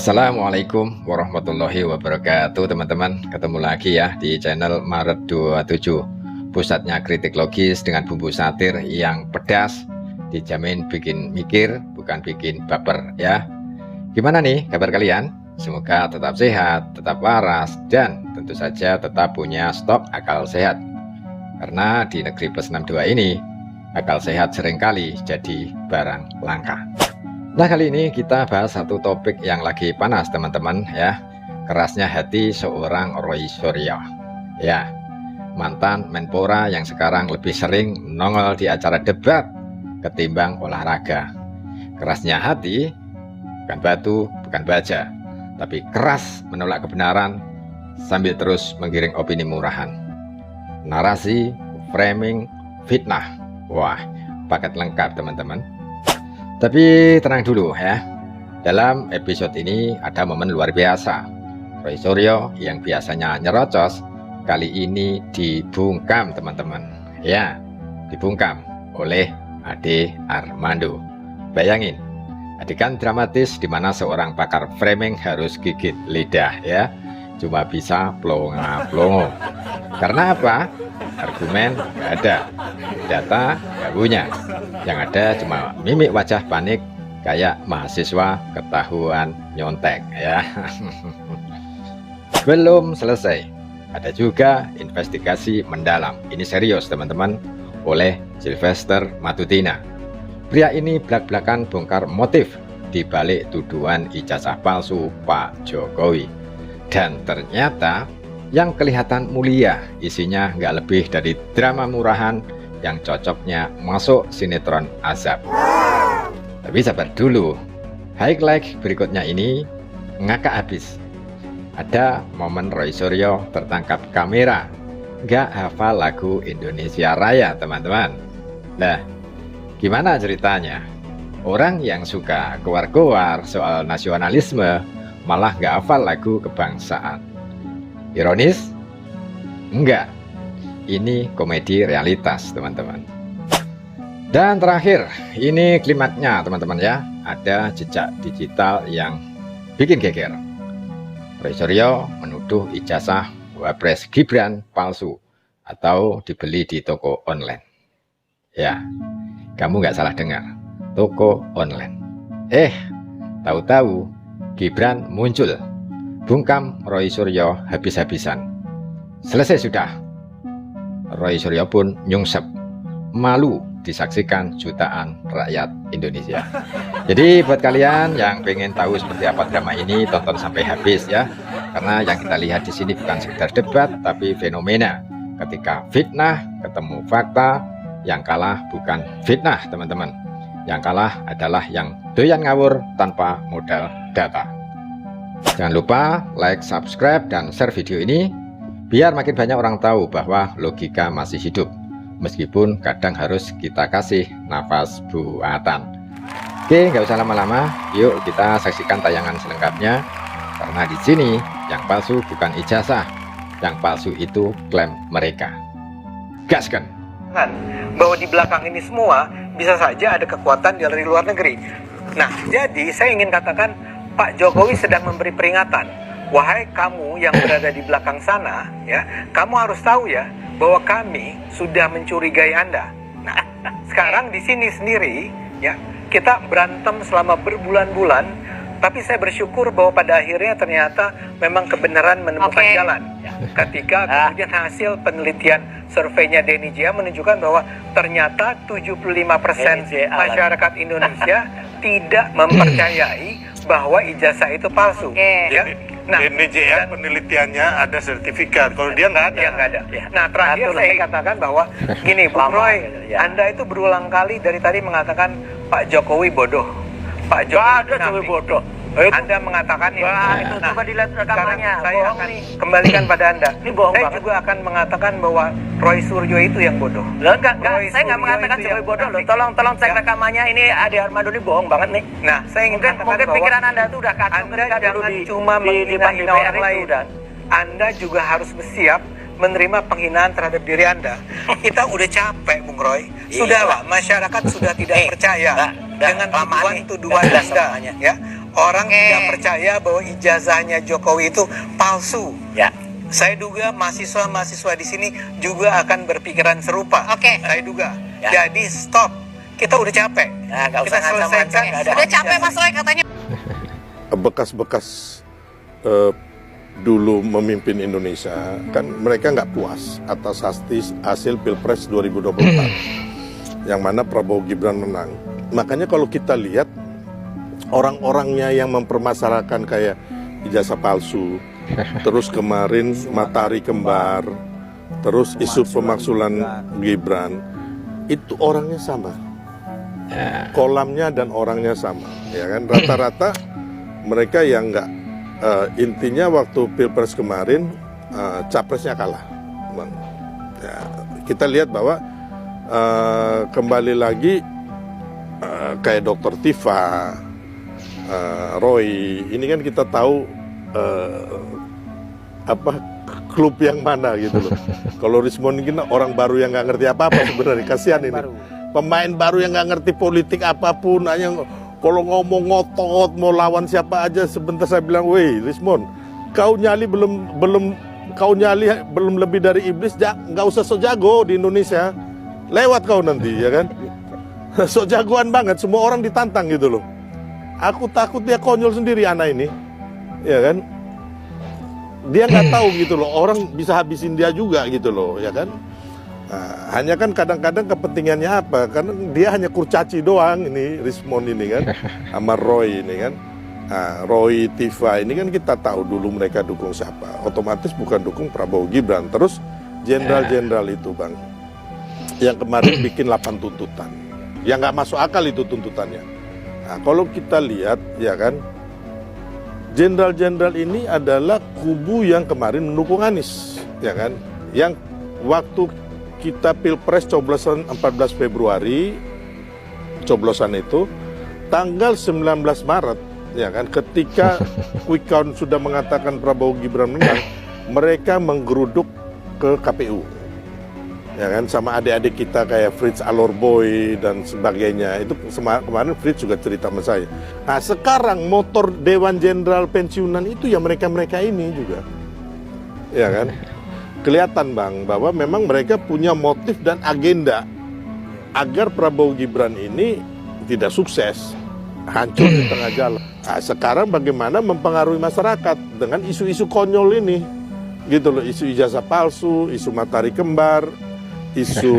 Assalamualaikum warahmatullahi wabarakatuh teman-teman. Ketemu lagi ya di channel Maret 27. Pusatnya kritik logis dengan bumbu satir yang pedas. Dijamin bikin mikir, bukan bikin baper ya. Gimana nih kabar kalian? Semoga tetap sehat, tetap waras, dan tentu saja tetap punya stok akal sehat. Karena di negeri plus 62 ini, akal sehat seringkali jadi barang langka. Nah, kali ini kita bahas satu topik yang lagi panas teman-teman ya. Kerasnya hati seorang Roy Suryo ya, mantan Menpora yang sekarang lebih sering nongol di acara debat ketimbang olahraga. Kerasnya hati bukan batu, bukan baja, tapi keras menolak kebenaran sambil terus menggiring opini murahan. Narasi, framing, fitnah, wah paket lengkap teman-teman. Tapi tenang dulu ya, dalam episode ini ada momen luar biasa. Roy Suryo yang biasanya nyerocos, kali ini dibungkam teman-teman. Ya, dibungkam oleh Ade Armando. Bayangin, adegan dramatis di mana seorang pakar framing harus gigit lidah ya. Cuma bisa plonga-plongo. Karena apa? Argumen gak ada, data gak punya. Yang ada cuma mimik wajah panik kayak mahasiswa ketahuan nyontek ya. Belum selesai, ada juga investigasi mendalam. Ini serius teman-teman, oleh Sylvester Matutina. Pria ini belak-belakan bongkar motif di balik tuduhan ijazah palsu Pak Jokowi. Dan ternyata yang kelihatan mulia isinya nggak lebih dari drama murahan yang cocoknya masuk sinetron azab. Tapi sabar dulu, highlight berikutnya ini ngakak habis. Ada momen Roy Suryo tertangkap kamera nggak hafal lagu Indonesia Raya teman-teman. Nah, gimana ceritanya? Orang yang suka keluar-keluar soal nasionalisme malah nggak hafal lagu kebangsaan. Ironis? Enggak. Ini komedi realitas teman-teman. Dan terakhir, ini klimaknya teman-teman ya. Ada jejak digital yang bikin geger. Roy Suryo menuduh ijazah Wapres Gibran palsu atau dibeli di toko online. Ya, kamu nggak salah dengar, toko online. Tahu-tahu Gibran muncul, bungkam Roy Suryo habis-habisan. Selesai sudah, Roy Suryo pun nyungsep, malu disaksikan jutaan rakyat Indonesia. Jadi buat kalian yang pengen tahu seperti apa drama ini, tonton sampai habis ya. Karena yang kita lihat di sini bukan sekedar debat, tapi fenomena. Ketika fitnah ketemu fakta, yang kalah bukan fitnah teman-teman. Yang kalah adalah yang doyan ngawur tanpa modal data. Jangan lupa like, subscribe, dan share video ini biar makin banyak orang tahu bahwa logika masih hidup, meskipun kadang harus kita kasih nafas buatan. Oke, nggak usah lama-lama, yuk kita saksikan tayangan selengkapnya. Karena di sini yang palsu bukan ijazah, yang palsu itu klaim mereka. Gaskan! Bahwa di belakang ini semua bisa saja ada kekuatan dari luar negeri. Nah, jadi saya ingin katakan Pak Jokowi sedang memberi peringatan. Wahai kamu yang berada di belakang sana, ya, kamu harus tahu ya bahwa kami sudah mencurigai Anda. Nah, sekarang di sini sendiri, ya, kita berantem selama berbulan-bulan, tapi saya bersyukur bahwa pada akhirnya ternyata memang kebenaran menemukan jalan. Ketika kemudian hasil penelitian surveinya Denny Jaya menunjukkan bahwa ternyata 75% masyarakat Indonesia tidak mempercayai bahwa ijazah itu palsu. Ya. Nah, Denny Jaya penelitiannya ada sertifikat. Kalau dia nggak ada. Dia nggak ada. Nah, terakhir saya katakan bahwa gini, Bung Roy, Anda itu berulang kali dari tadi mengatakan Pak Jokowi bodoh. Pak Jokowi bodoh. Anda mengatakan ini. Itu Nah, coba dilihat rekamannya. saya Bohong akan nih. kembalikan pada Anda. Ini bohong Saya banget. juga akan mengatakan bahwa Roy Suryo itu yang bodoh. Loh, enggak, Roy saya nggak Suryo mengatakan itu Jokowi yang bodoh loh. munafik. Tolong cek Ya. rekamannya. Ini Ade Armando ini bohong banget nih. Nah, saya ingin katakan Mungkin bahwa pikiran Anda tuh udah kacau Anda ketika dulu jangan di cuma depan menghina DPR orang itu lain. udah. Anda juga harus bersiap menerima penghinaan terhadap diri Anda. Kita udah capek, Bung Roy. Sudahlah, masyarakat sudah tidak percaya dengan tuduhan-tuduhan Anda. Ya, Orang tidak percaya bahwa ijazahnya Jokowi itu palsu. Ya. Saya duga mahasiswa-mahasiswa di sini juga akan berpikiran serupa. Saya duga. Ya. Jadi stop. Kita udah capek. Ya, nggak usah Kita selesaikan. ngancam-ngancam, nggak ada. Udah capek Mas Roy katanya. Bekas-bekas dulu memimpin Indonesia kan mereka nggak puas atas hasil Pilpres 2024 yang mana Prabowo Gibran menang. Makanya kalau kita lihat orang-orangnya yang mempermasalahkan kayak ijazah palsu, terus kemarin matahari kembar, terus isu pemaksulan Gibran, itu orangnya sama, kolamnya dan orangnya sama, ya kan, rata-rata mereka yang nggak intinya waktu Pilpres kemarin capresnya kalah, Bang. Ya, kita lihat bahwa kembali lagi kayak Dr. Tifa, Roy, ini kan kita tahu klub yang mana gitu loh. Kalau Rismon ini orang baru yang nggak ngerti apa-apa sebenarnya, kasihan ini. Pemain baru yang nggak ngerti politik apapun, hanya kalau ngomong ngotot mau lawan siapa aja, sebentar saya bilang, "Woi, Rismon, kau nyali belum lebih dari iblis, nggak usah sok jago di Indonesia. Lewat kau nanti, ya kan?" Sok jagoan banget, semua orang ditantang gitu loh. Aku takut dia konyol sendiri anak ini, ya kan? Dia nggak tahu gitu loh, orang bisa habisin dia juga gitu loh, ya kan? Nah, hanya kan kadang-kadang kepentingannya apa? Karena dia hanya kurcaci doang ini, Rismon ini kan, sama Roy ini kan. Nah, Roy, Tifa ini kan kita tahu dulu mereka dukung siapa. Otomatis bukan dukung Prabowo Gibran. Terus jenderal-jenderal itu, Bang, yang kemarin bikin 8 tuntutan. Yang nggak masuk akal itu tuntutannya. Nah, kalau kita lihat, ya kan, jenderal-jenderal ini adalah kubu yang kemarin mendukung Anies, ya kan? Yang waktu kita Pilpres coblosan 14 Februari, coblosan itu, tanggal 19 Maret, ya kan, ketika quick count sudah mengatakan Prabowo Gibran menang, mereka menggeruduk ke KPU. Ya kan, sama adik-adik kita kayak Fritz Alorboy dan sebagainya. Itu kemarin Fritz juga cerita sama saya. Nah, sekarang motor Dewan Jenderal Pensiunan itu ya mereka-mereka ini juga. Ya kan? Kelihatan, Bang, bahwa memang mereka punya motif dan agenda agar Prabowo Gibran ini tidak sukses, hancur di tengah jalan. Nah, sekarang bagaimana mempengaruhi masyarakat dengan isu-isu konyol ini. Gitu loh, isu ijazah palsu, isu matahari kembar, isu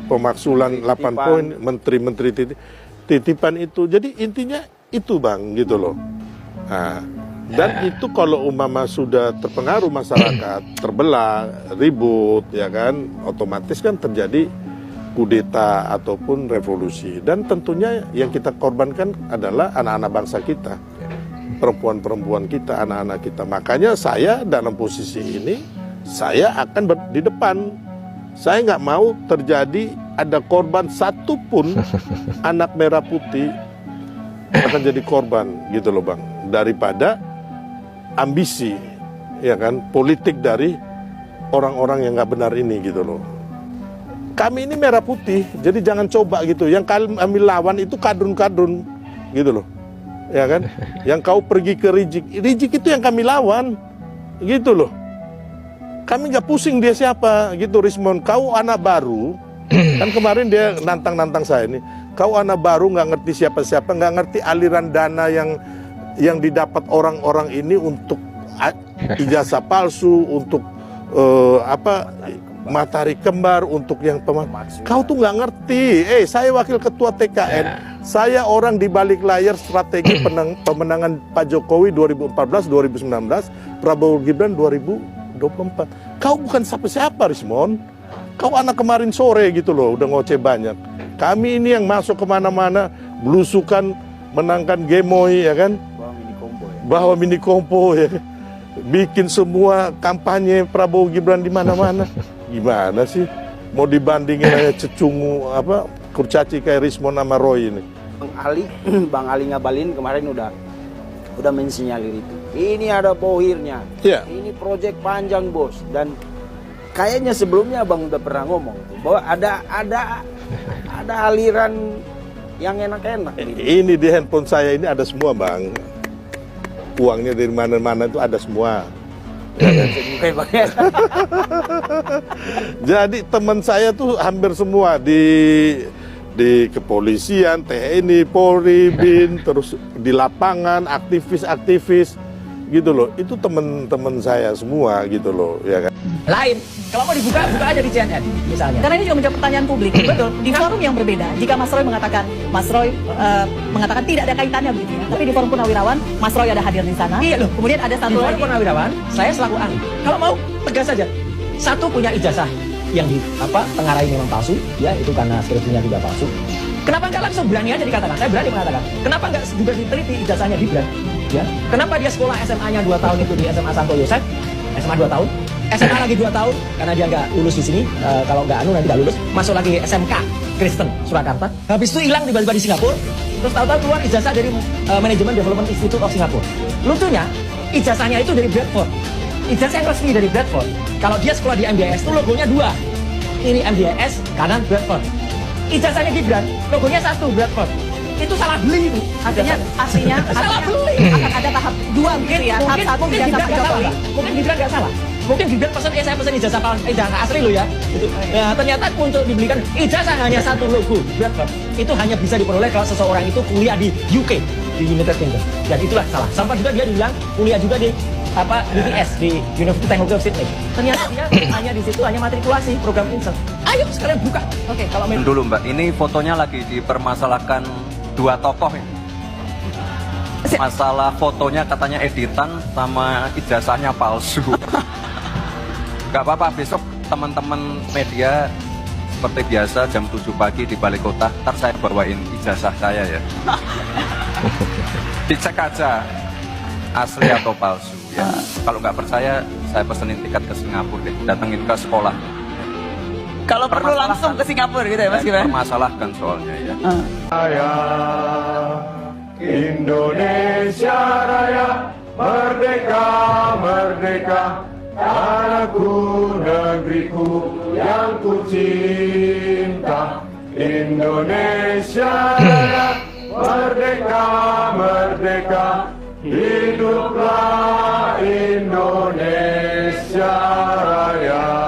pemaksulan 8 poin, menteri-menteri titipan itu. Jadi intinya itu, Bang, gitu loh. Nah, dan itu kalau umpama sudah terpengaruh masyarakat, terbelah, ribut, ya kan, otomatis kan terjadi kudeta ataupun revolusi. Dan tentunya yang kita korbankan adalah anak-anak bangsa kita, perempuan-perempuan kita, anak-anak kita. Makanya saya dalam posisi ini, saya akan di depan. Saya nggak mau terjadi ada korban satupun anak merah putih akan jadi korban gitu loh, Bang, daripada ambisi, ya kan, politik dari orang-orang yang nggak benar ini gitu loh. Kami ini merah putih, jadi jangan coba gitu. Yang kami lawan itu kadrun-kadrun gitu loh, ya kan. Yang kau pergi ke Rijik itu yang kami lawan gitu loh. Kami nggak pusing dia siapa gitu, Rismon. Kau anak baru, kan kemarin dia nantang-nantang saya ini. Kau anak baru, nggak ngerti siapa-siapa, nggak ngerti aliran dana yang didapat orang-orang ini untuk ijazah palsu, untuk matahari kembar, untuk yang kau tuh nggak ngerti. Saya wakil ketua TKN, saya orang di balik layar strategi pemenangan Pak Jokowi 2014-2019, Prabowo Gibran 2024. Kau bukan siapa-siapa, Rismon. Kau anak kemarin sore gitu loh, udah ngoceh banyak. Kami ini yang masuk kemana-mana, belusukan, menangkan Gemoy, ya kan? Bawa mini kompo, ya. Bikin semua kampanye Prabowo Gibran di mana-mana. Gimana sih? Mau dibandingin aja cecungu kurcaci kayak Rismon sama Roy ini. Bang Ali Ngabalin kemarin udah mensinyalir itu. Ini ada bohirnya. Yeah. Ini proyek panjang, Bos. Dan kayaknya sebelumnya Bang udah pernah ngomong tuh, bahwa ada aliran yang enak-enak. Ini di handphone saya ini ada semua, Bang. uangnya dari mana-mana itu ada semua. Ya kan? Oke, Bang, ya. Jadi teman saya tuh hampir semua di kepolisian, TNI, Polri, BIN, terus di lapangan, aktivis-aktivis gitu loh. Itu teman-teman saya semua gitu loh, ya kan. Lain, kalau mau dibuka, buka aja di CNN misalnya. Karena ini juga menjawab pertanyaan publik. Betul, di forum yang berbeda. Jika Mas Roy mengatakan tidak ada kaitannya begitu ya. Tapi di forum Purnawirawan, Mas Roy ada hadir di sana. Iya loh. Kemudian ada Di satu forum lagi. Purnawirawan, saya selaku ahli. Kalau mau tegas saja. Satu punya ijazah yang tengarai memang palsu, ya itu karena skripsinya juga palsu. Kenapa nggak langsung berani aja dikatakan? Saya berani mengatakan. Kenapa nggak juga diteliti ijazahnya Gibran? Ya. Kenapa dia sekolah SMA-nya 2 tahun itu di SMA Santo Yosef? SMA 2 tahun. SMA lagi 2 tahun karena dia nggak lulus di sini. Kalau nggak nanti nggak lulus. Masuk lagi SMK Kristen Surakarta. Habis itu hilang tiba-tiba di Singapura. Terus tahu-tahu keluar ijazah dari Management Development Institute of Singapore. Lucunya ijazahnya itu dari Bradford. Ijazah yang resmi dari Bradford. Kalau dia sekolah di MBIS itu logonya 2. Ini MBIS, kanan Bradford. Ijazahnya Gibran, logonya 1 Bradford. Itu salah beli itu. Artinya salah beli. akan ada tahap 2 gitu ya. Tahap 1 Mungkin ijazah Gibran Pak nggak salah. Jokowi. Mungkin Gibran nggak salah. Mungkin Gibran pesan, saya pesan ijazah asli lo ya. Gitu. Nah, ternyata untuk dibelikan ijazah hanya 1 logo Bradford. Itu hanya bisa diperoleh kalau seseorang itu kuliah di UK, di United Kingdom. Dan itulah salah. Sampai juga dia bilang kuliah juga di UTS, di University Technology of Sydney. Ternyata dia hanya di situ hanya matrikulasi program insert. Ayo sekalian buka. Oke, kalau Dulu Mbak, ini fotonya lagi dipermasalahkan 2 tokoh ya. Masalah fotonya katanya editan sama ijazahnya palsu. Gak apa-apa, besok teman-teman media seperti biasa jam 7 pagi di Balai Kota, ntar saya bawain ijazah saya ya. Dicek aja asli atau palsu ya. Kalau nggak percaya, saya pesenin tiket ke Singapura deh, datengin ke sekolah. Kalau perlu langsung ke Singapura gitu ya Mas Gibran. Permasalahkan soalnya ya. Indonesia Raya, merdeka, merdeka, tanahku, negeriku yang ku cinta. Indonesia Raya, merdeka, merdeka, hiduplah Indonesia Raya.